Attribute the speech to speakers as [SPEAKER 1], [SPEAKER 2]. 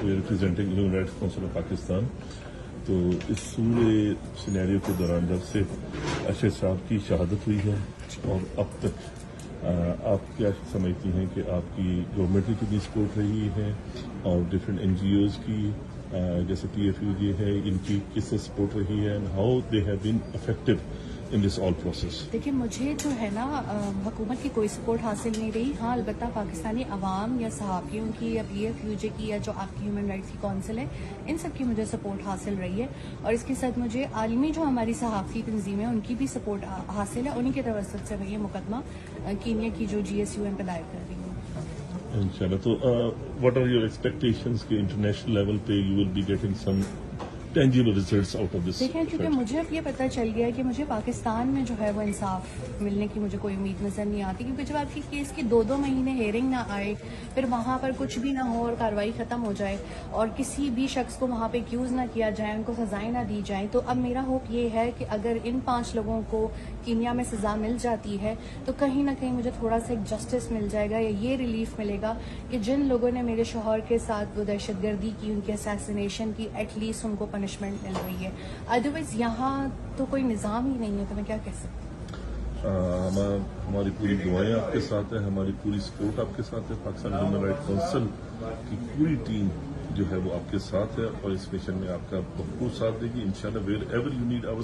[SPEAKER 1] Representing human rights council of Pakistan. تو اس پورے scenario کے دوران جب سے اشرف صاحب کی شہادت ہوئی ہے اور اب تک آپ کیا سمجھتی ہیں کہ آپ کی گورنمنٹ کی کتنی سپورٹ رہی ہے اور ڈفرینٹ این جی اوز کی جیسے پی ایف یو جی ہے ان کی کس سے سپورٹ رہی ہے and how they have been effective in this all process?
[SPEAKER 2] دیکھیے مجھے جو ہے نا حکومت کی کوئی سپورٹ حاصل نہیں رہی. ہاں البتہ پاکستانی عوام یا صحافیوں کی یا پی ایف یو جے کی یا جو آپ کی ہیومن رائٹس کی کونسل ہے ان سب کی مجھے سپورٹ حاصل رہی ہے اور اس کے ساتھ مجھے عالمی جو ہماری صحافی تنظیمیں ان کی بھی سپورٹ حاصل ہے. انہیں کی توسط سے میں یہ مقدمہ کینیا کی جو جی ایس یو ایم پہ دائر کر رہی ہوں.
[SPEAKER 1] انشاءاللہ. تو واٹ آر یور ایکسپیکٹیشنز کہ انٹرنیشنل لیول پہ you will be getting some tangible results out of this?
[SPEAKER 2] دیکھیں چونکہ مجھے اب یہ پتہ چل گیا ہے کہ مجھے پاکستان میں جو ہے وہ انصاف ملنے کی مجھے کوئی امید نظر نہیں آتی, کیونکہ جب آپ کی کیس کی 2 مہینے ہیئرنگ نہ آئے پھر وہاں پر کچھ بھی نہ ہو اور کارروائی ختم ہو جائے اور کسی بھی شخص کو وہاں پہ ایکیوز نہ کیا جائے, ان کو سزائیں نہ دی جائیں, تو اب میرا ہوپ یہ ہے کہ اگر ان 5 لوگوں کو کینیا میں سزا مل جاتی ہے تو کہیں نہ کہیں مجھے تھوڑا سا ایک جسٹس مل جائے گا یا یہ ریلیف ملے گا کہ جن لوگوں نے میرے شوہر کے ساتھ وہ دہشت گردی کی, ان کی اسیسینیشن کی, ایٹ لیسٹ ان کو پنشمنٹ مل رہی ہے. ادروائز یہاں تو کوئی نظام ہی نہیں ہے تو میں کیا کہہ سکتی ہوں.
[SPEAKER 1] ہماری پوری دعائیں آپ کے ساتھ ہیں, ہماری پوری سپورٹ آپ کے ساتھ ہے. پاکستان ہیومن رائٹ کونسل کی پوری ٹیم جو ہے وہ آپ کے ساتھ ہے اور اس مشن میں آپ کا بہت ساتھ دے گی انشاءاللہ. Wherever you need our